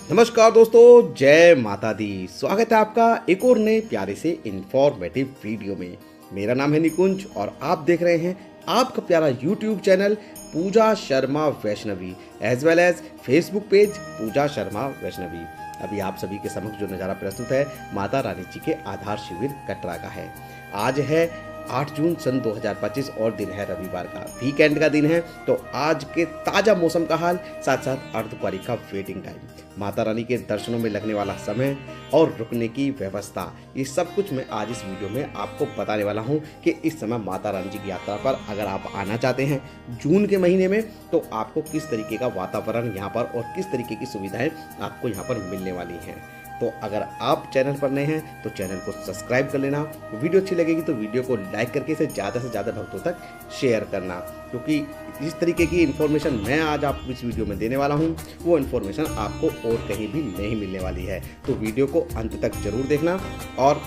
नमस्कार दोस्तों, जय माता दी। स्वागत है आपका एक और नए प्यारे से इंफॉर्मेटिव वीडियो में। मेरा नाम है निकुंज और आप देख रहे हैं आपका प्यारा YouTube channel Pooja Sharma Vaishnavi as well as Facebook page Pooja Sharma Vaishnavi. अभी आप सभी के समक्ष जो नज़ारा प्रस्तुत है माता रानी जी के आधार शिविर कटरा का है। आज है 8 जून सन 2025 और दिन है रविवार का, वीकेंड का दिन है। तो आज के ताज़ा मौसम का हाल, साथ साथ अर्धकुंवारी का वेटिंग टाइम, माता रानी के दर्शनों में लगने वाला समय और रुकने की व्यवस्था, ये सब कुछ मैं आज इस वीडियो में आपको बताने वाला हूं कि इस समय माता रानी जी की यात्रा पर अगर आप आना चाहते हैं जून के महीने में तो आपको किस तरीके का वातावरण यहाँ पर और किस तरीके की सुविधाएं आपको यहाँ पर मिलने वाली हैं। तो अगर आप चैनल पर नए हैं तो चैनल को सब्सक्राइब कर लेना। वीडियो अच्छी लगेगी तो वीडियो को लाइक करके इसे ज़्यादा से ज़्यादा भक्तों तक शेयर करना, क्योंकि इस तरीके की इन्फॉर्मेशन मैं आज आपको इस वीडियो में देने वाला हूं, वो इन्फॉर्मेशन आपको और कहीं भी नहीं मिलने वाली है। तो वीडियो को अंत तक जरूर देखना और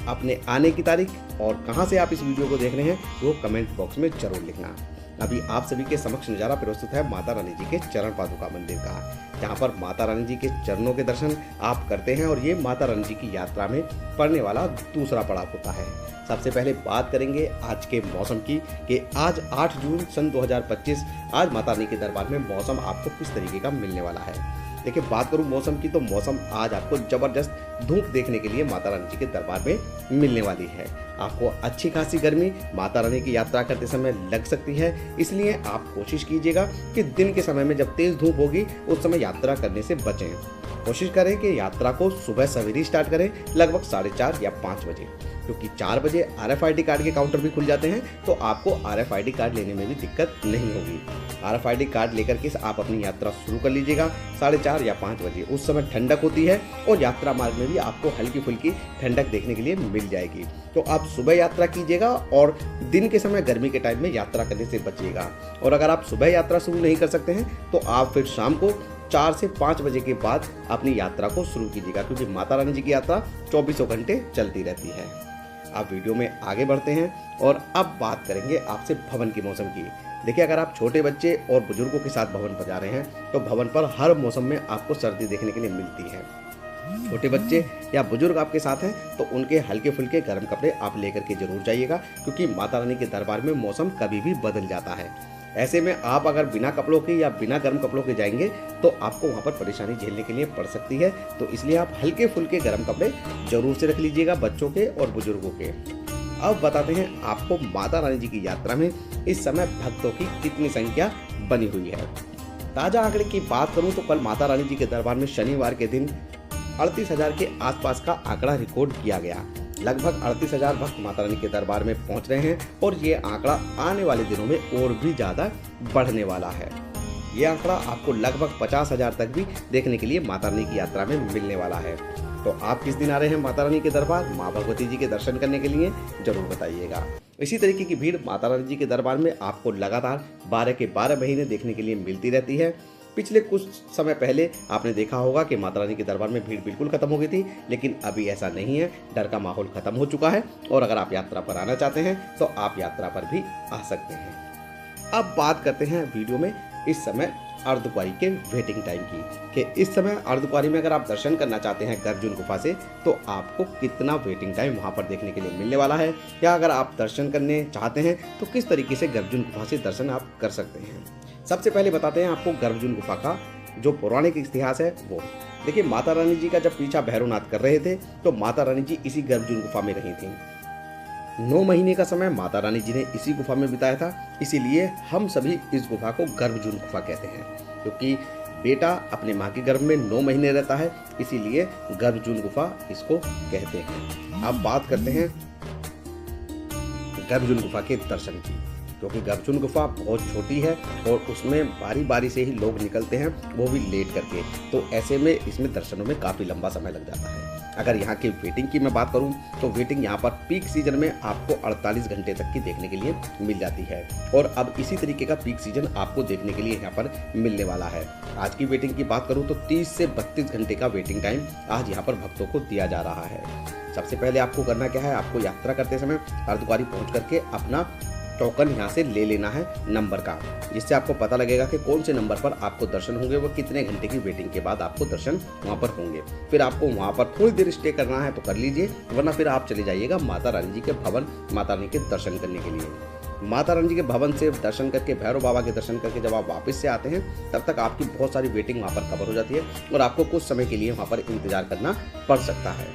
अपने आने की तारीख और कहां से आप इस वीडियो को देख रहे हैं वो कमेंट बॉक्स में जरूर लिखना। अभी आप सभी के समक्ष नज़ारा प्रस्तुत है माता रानी जी के चरण पादुका मंदिर का, जहाँ पर माता रानी जी के चरणों के दर्शन आप करते हैं और ये माता रानी जी की यात्रा में पड़ने वाला दूसरा पड़ाव होता है। सबसे पहले बात करेंगे आज के मौसम की कि आज 8 जून सन 2025 आज माता रानी के दरबार में मौसम आपको किस तरीके का मिलने वाला है। देखिए, बात करूं मौसम की तो मौसम आज आपको जबरदस्त धूप देखने के लिए माता रानी जी के दरबार में मिलने वाली है। आपको अच्छी खासी गर्मी माता रानी की यात्रा करते समय लग सकती है, इसलिए आप कोशिश कीजिएगा कि दिन के समय में जब तेज धूप होगी उस समय यात्रा करने से बचें। कोशिश करें कि यात्रा को सुबह सवेरे स्टार्ट करें, लगभग 4:30 या 5 बजे, क्योंकि 4 बजे RFID कार्ड के काउंटर भी खुल जाते हैं तो आपको RFID कार्ड लेने में भी दिक्कत नहीं होगी। RFID कार्ड लेकर के आप अपनी यात्रा शुरू कर लीजिएगा 4:30 या 5 बजे। उस समय ठंडक होती है और यात्रा मार्ग में भी आपको हल्की फुल्की ठंडक देखने के लिए मिल जाएगी। तो आप सुबह यात्रा कीजिएगा और दिन के समय गर्मी के टाइम में यात्रा करने से बचिएगा। और अगर आप सुबह यात्रा शुरू नहीं कर सकते हैं तो आप फिर शाम को 4 से 5 बजे के बाद अपनी यात्रा को शुरू कीजिएगा, क्योंकि माता रानी जी की यात्रा 24 घंटे चलती रहती है। आप वीडियो में आगे बढ़ते हैं और अब बात करेंगे आपसे भवन की मौसम की। देखिए, अगर आप छोटे बच्चे और बुजुर्गों के साथ भवन पर जा रहे हैं तो भवन पर हर मौसम में आपको सर्दी देखने के लिए मिलती है। छोटे बच्चे या बुजुर्ग आपके साथ हैं तो उनके हल्के फुल्के गर्म कपड़े आप लेकर के जरूर जाइएगा, क्योंकि माता रानी के दरबार में मौसम कभी भी बदल जाता है। ऐसे में आप अगर बिना कपड़ों के या बिना गर्म कपड़ों के जाएंगे तो आपको वहाँ पर परेशानी झेलने के लिए पड़ सकती है। तो इसलिए आप हल्के फुल्के गर्म कपड़े जरूर से रख लीजिएगा बच्चों के और बुजुर्गों के। अब बताते हैं आपको माता रानी जी की यात्रा में इस समय भक्तों की कितनी संख्या बनी हुई है। ताज़ा आंकड़े की बात करूं तो कल माता रानी जी के दरबार में शनिवार के दिन 38,000 के आसपास का आंकड़ा रिकॉर्ड किया गया। लगभग 38,000 भक्त माता रानी के दरबार में पहुंच रहे हैं और ये आंकड़ा आने वाले दिनों में और भी ज़्यादा बढ़ने वाला है। ये आंकड़ा आपको लगभग 50,000 तक भी देखने के लिए माता रानी की यात्रा में मिलने वाला है। तो आप किस दिन आ रहे हैं माता रानी के दरबार माँ भगवती जी के दर्शन करने के लिए जरूर बताइएगा। इसी तरीके की भीड़ माता रानी जी के दरबार में आपको लगातार 12 के 12 महीने देखने के लिए मिलती रहती है। पिछले कुछ समय पहले आपने देखा होगा कि माता रानी के दरबार में भीड़ बिल्कुल खत्म हो गई थी, लेकिन अभी ऐसा नहीं है। डर का माहौल खत्म हो चुका है और अगर आप यात्रा पर आना चाहते हैं तो आप यात्रा पर भी आ सकते हैं। अब बात करते हैं वीडियो में इस समय अर्धकुंवारी के वेटिंग टाइम की कि इस समय अर्धकुंवारी में अगर आप दर्शन करना चाहते हैं गर्भजून गुफा से तो आपको कितना वेटिंग टाइम वहां पर देखने के लिए मिलने वाला है, या अगर आप दर्शन करने चाहते हैं तो किस तरीके से गर्भजून गुफा से दर्शन आप कर सकते हैं। सबसे पहले बताते हैं आपको गर्भजून गुफा का जो पौराणिक इतिहास है वो। देखिए, माता रानी जी का जब पीछा भैरवनाथ कर रहे थे तो माता रानी जी इसी गर्भजून गुफा में रही थी। 9 महीने का समय माता रानी जी ने इसी गुफा में बिताया था, इसीलिए हम सभी इस गुफा को गर्भजून गुफा कहते हैं, क्योंकि बेटा अपने माँ के गर्भ में 9 महीने रहता है, इसीलिए गर्भजून गुफा इसको कहते हैं। अब बात करते हैं गर्भजून गुफा के दर्शन की, क्योंकि गर्भजून गुफा बहुत छोटी है और उसमें बारी बारी से ही लोग निकलते हैं, वो भी लेट करके। तो ऐसे में इसमें दर्शनों में काफ़ी लंबा समय लग जाता है। अगर यहाँ की वेटिंग की मैं बात करूँ तो वेटिंग यहाँ पर पीक सीजन में आपको 48 घंटे तक की देखने के लिए मिल जाती है, और अब इसी तरीके का पीक सीजन आपको देखने के लिए यहाँ पर मिलने वाला है। आज की वेटिंग की बात करूँ तो 30 से 32 घंटे का वेटिंग टाइम आज यहाँ पर भक्तों को दिया जा रहा है। सबसे पहले आपको करना क्या है, आपको यात्रा करते समय अर्धकुंवारी पहुँच करके अपना टोकन यहाँ से ले लेना है नंबर का, जिससे आपको पता लगेगा कि कौन से नंबर पर आपको दर्शन होंगे, वो कितने घंटे की वेटिंग के बाद आपको दर्शन वहाँ पर होंगे। फिर आपको वहाँ पर थोड़ी देर स्टे करना है तो कर लीजिए, वरना फिर आप चले जाइएगा माता रानी जी के भवन माता रानी के दर्शन करने के लिए। माता रानी जी के भवन से दर्शन करके, भैरव बाबा के दर्शन करके जब आप वापस से आते हैं तब तक आपकी बहुत सारी वेटिंग वहाँ पर कवर हो जाती है और आपको कुछ समय के लिए वहाँ पर इंतजार करना पड़ सकता है।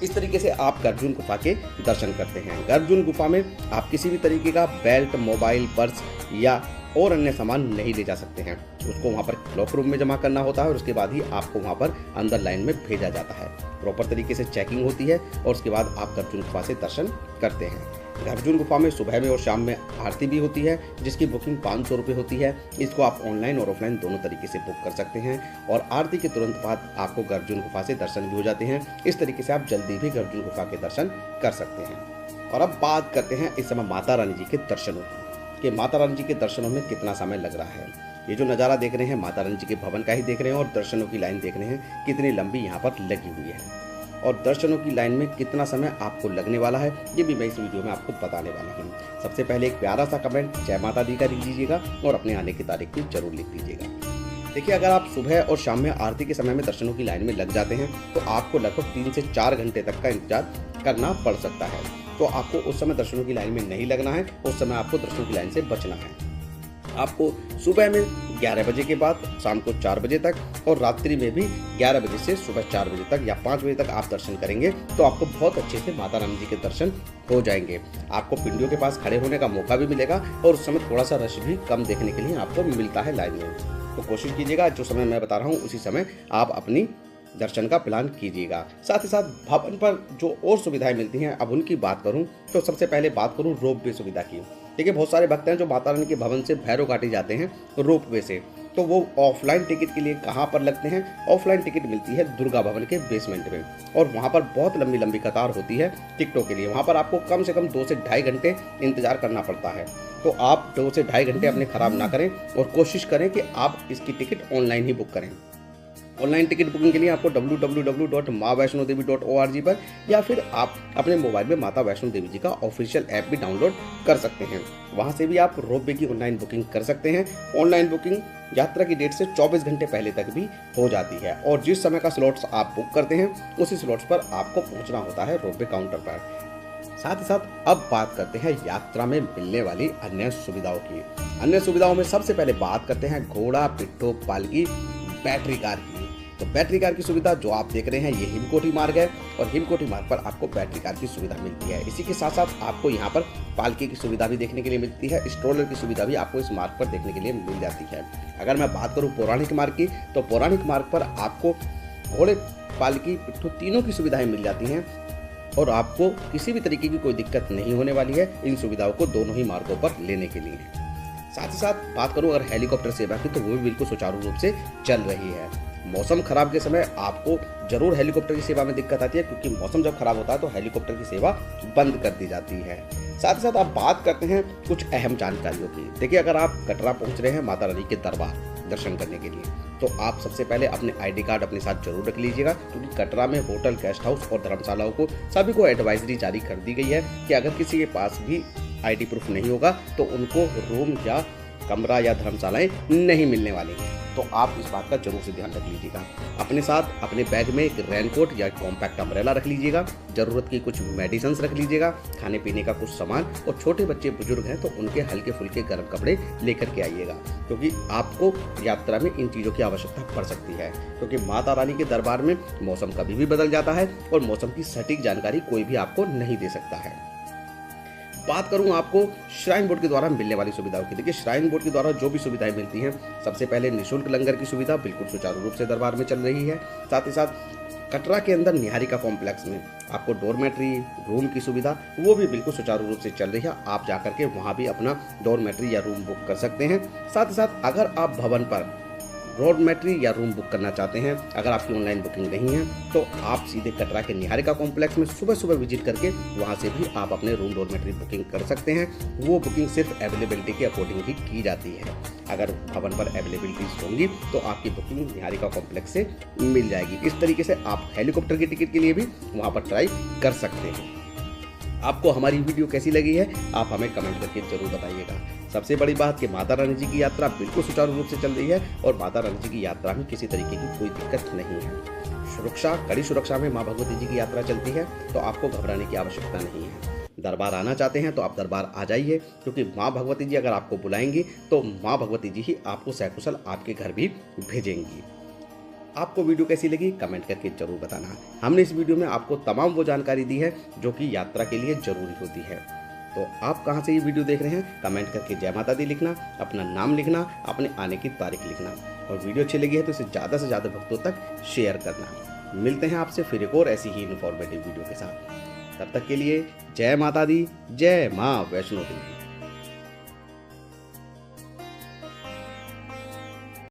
इस तरीके से आप गर्जुन गुफा के दर्शन करते हैं। गर्जुन गुफा में आप किसी भी तरीके का बेल्ट, मोबाइल, पर्स या और अन्य सामान नहीं ले जा सकते हैं। उसको वहाँ पर लॉक रूम में जमा करना होता है और उसके बाद ही आपको वहाँ पर अंदर लाइन में भेजा जाता है। प्रॉपर तरीके से चेकिंग होती है और उसके बाद आप गर्जुन गुफा से दर्शन करते हैं। गर्जुन गुफा में सुबह में और शाम में आरती भी होती है, जिसकी बुकिंग 500 रुपये होती है। इसको आप ऑनलाइन और ऑफलाइन दोनों तरीके से बुक कर सकते हैं और आरती के तुरंत बाद आपको गर्जुन गुफा से दर्शन भी हो जाते हैं। इस तरीके से आप जल्दी भी गर्जुन गुफा के दर्शन कर सकते हैं। और अब बात करते हैं इस समय माता रानी जी के दर्शनों की, कि माता रानी जी के दर्शनों में कितना समय लग रहा है। ये जो नज़ारा देख रहे हैं माता रानी जी के भवन का ही देख रहे हैं और दर्शनों की लाइन देख रहे हैं कितनी लंबी यहाँ पर लगी हुई है, और दर्शनों की लाइन में कितना समय आपको लगने वाला है ये भी मैं इस वीडियो में आपको बताने वाला हूँ। सबसे पहले एक प्यारा सा कमेंट जय माता दी का लिख लीजिएगा और अपने आने की तारीख भी जरूर लिख दीजिएगा। देखिए, अगर आप सुबह और शाम में आरती के समय में दर्शनों की लाइन में लग जाते हैं तो आपको लगभग 3 से 4 घंटे तक का इंतजार करना पड़ सकता है। तो आपको उस समय दर्शनों की लाइन में नहीं लगना है, उस समय आपको दर्शनों की लाइन से बचना है। आपको सुबह में 11 बजे के बाद शाम को 4 बजे तक और रात्रि में भी 11 बजे से सुबह 4 बजे तक या 5 बजे तक आप दर्शन करेंगे तो आपको बहुत अच्छे से माता रानी जी के दर्शन हो जाएंगे। आपको पिंडियों के पास खड़े होने का मौका भी मिलेगा और उस समय थोड़ा सा रश भी कम देखने के लिए आपको मिलता है लाइन में। तो कोशिश कीजिएगा जो समय मैं बता रहा हूँ उसी समय आप अपनी दर्शन का प्लान कीजिएगा। साथ ही साथ भवन पर जो और सुविधाएं मिलती हैं, अब उनकी बात करूं तो सबसे पहले बात करूं रोप वे सुविधा की। देखिए, बहुत सारे भक्त हैं जो माता रानी के भवन से भैरव घाटी जाते हैं रोप वे से, तो वो ऑफलाइन टिकट के लिए कहाँ पर लगते हैं? ऑफलाइन टिकट मिलती है दुर्गा भवन के बेसमेंट में, और वहाँ पर बहुत लंबी लंबी कतार होती है टिकटों के लिए। वहाँ पर आपको कम से कम 2 से ढाई घंटे इंतजार करना पड़ता है। तो आप 2 से ढाई घंटे अपने खराब ना करें और कोशिश करें कि आप इसकी टिकट ऑनलाइन ही बुक करें। ऑनलाइन टिकट बुकिंग के लिए आपको www.maavaishnodevi.org पर या फिर आप अपने मोबाइल में माता वैष्णो देवी जी का ऑफिशियल ऐप भी डाउनलोड कर सकते हैं। वहां से भी आप रोपवे की ऑनलाइन बुकिंग कर सकते हैं। ऑनलाइन बुकिंग यात्रा की डेट से 24 घंटे पहले तक भी हो जाती है और जिस समय का स्लॉट्स आप बुक करते हैं उसी स्लॉट्स पर आपको पहुंचना होता है रोपवे काउंटर पर। साथ ही साथ अब बात करते हैं यात्रा में मिलने वाली अन्य सुविधाओं की। अन्य सुविधाओं में सबसे पहले बात करते हैं घोड़ा, पिट्ठू, पालकी, बैटरी कार की। तो बैटरी कार की सुविधा जो आप देख रहे हैं ये हिमकोटी मार्ग है और हिमकोटी मार्ग पर आपको बैटरी कार की सुविधा मिलती है। इसी के साथ साथ आपको यहाँ पर पालकी की सुविधा भी देखने के लिए मिलती है। स्ट्रोलर की सुविधा भी आपको इस मार्ग पर देखने के लिए मिल जाती है। अगर मैं बात करूँ पौराणिक मार्ग की, तो पौराणिक मार्ग पर आपको घोड़े, पालकी, पिट्ठू तीनों की सुविधाएं मिल जाती हैं और आपको किसी भी तरीके की कोई दिक्कत नहीं होने वाली है इन सुविधाओं को दोनों ही मार्गों पर लेने के लिए। साथ ही साथ बात करूं अगर हेलीकॉप्टर सेवा की, तो वो भी बिल्कुल सुचारू रूप से चल रही है। मौसम खराब के समय आपको जरूर हेलीकॉप्टर की सेवा में दिक्कत आती है, क्योंकि मौसम जब खराब होता है तो हेलीकॉप्टर की सेवा बंद कर दी जाती है। साथ ही साथ आप बात करते हैं कुछ अहम जानकारियों की। देखिए, अगर आप कटरा पहुंच रहे हैं माता रानी के दरबार दर्शन करने के लिए, तो आप सबसे पहले अपने ID कार्ड अपने साथ जरूर रख लीजिएगा, क्योंकि कटरा में होटल, गेस्ट हाउस और धर्मशालाओं को सभी को एडवाइजरी जारी कर दी गई है कि अगर किसी के पास भी ID प्रूफ नहीं होगा तो उनको रूम या कमरा या धर्मशालाएं नहीं मिलने वाली हैं। तो आप इस बात का जरूर से ध्यान रख लीजिएगा। अपने साथ अपने बैग में एक रेनकोट या कॉम्पैक्ट अम्ब्रेला रख लीजिएगा, जरूरत की कुछ मेडिसिन रख लीजिएगा, खाने पीने का कुछ सामान, और छोटे बच्चे बुजुर्ग हैं तो उनके हल्के फुल्के गर्म कपड़े लेकर के आइएगा, क्योंकि आपको यात्रा में इन चीज़ों की आवश्यकता पड़ सकती है। क्योंकि माता रानी के दरबार में मौसम कभी भी बदल जाता है और मौसम की सटीक जानकारी कोई भी आपको नहीं दे सकता है। बात करूं आपको श्राइन बोर्ड के द्वारा मिलने वाली सुविधाओं की। देखिए, श्राइन बोर्ड के द्वारा जो भी सुविधाएं मिलती हैं, सबसे पहले निःशुल्क लंगर की सुविधा बिल्कुल सुचारू रूप से दरबार में चल रही है। साथ ही साथ कटरा के अंदर निहारिका कॉम्प्लेक्स में आपको डोरमेट्री रूम की सुविधा वो भी बिल्कुल सुचारू रूप से चल रही है। आप जाकर के वहाँ भी अपना डोरमेट्री या रूम बुक कर सकते हैं। साथ ही साथ अगर आप भवन पर डोरमेट्री या रूम बुक करना चाहते हैं, अगर आपकी ऑनलाइन बुकिंग नहीं है, तो आप सीधे कटरा के निहारिका कॉम्प्लेक्स में सुबह सुबह विजिट करके वहां से भी आप अपने रूम डोरमेट्री बुकिंग कर सकते हैं। वो बुकिंग सिर्फ अवेलेबिलिटी के अकॉर्डिंग ही की जाती है। अगर भवन पर अवेलेबिलिटीज होंगी तो आपकी बुकिंग निहारिका कॉम्प्लेक्स से मिल जाएगी। इस तरीके से आप हेलीकॉप्टर की टिकट के लिए भी वहाँ पर ट्राई कर सकते हैं। आपको हमारी वीडियो कैसी लगी है आप हमें कमेंट करके जरूर बताइएगा। सबसे बड़ी बात कि माता रानी जी की यात्रा बिल्कुल सुचारू रूप से चल रही है और माता रानी जी की यात्रा में किसी तरीके की कोई दिक्कत नहीं है। सुरक्षा, कड़ी सुरक्षा में माँ भगवती जी की यात्रा चलती है, तो आपको घबराने की आवश्यकता नहीं है। दरबार आना चाहते हैं तो आप दरबार आ जाइए, क्योंकि माँ भगवती जी अगर आपको बुलाएंगी तो माँ भगवती जी ही आपको सकुशल आपके घर भी भेजेंगी। आपको वीडियो कैसी लगी कमेंट करके जरूर बताना। हमने इस वीडियो में आपको तमाम वो जानकारी दी है जो कि यात्रा के लिए जरूरी होती है। तो आप कहाँ से ये वीडियो देख रहे हैं कमेंट करके जय माता दी लिखना, अपना नाम लिखना, अपने आने की तारीख लिखना, और वीडियो अच्छी लगी है तो इसे ज़्यादा से ज़्यादा भक्तों तक शेयर करना। मिलते हैं आपसे फिर एक और ऐसी ही इन्फॉर्मेटिव वीडियो के साथ। तब तक के लिए जय माता दी, जय माँ वैष्णो देवी।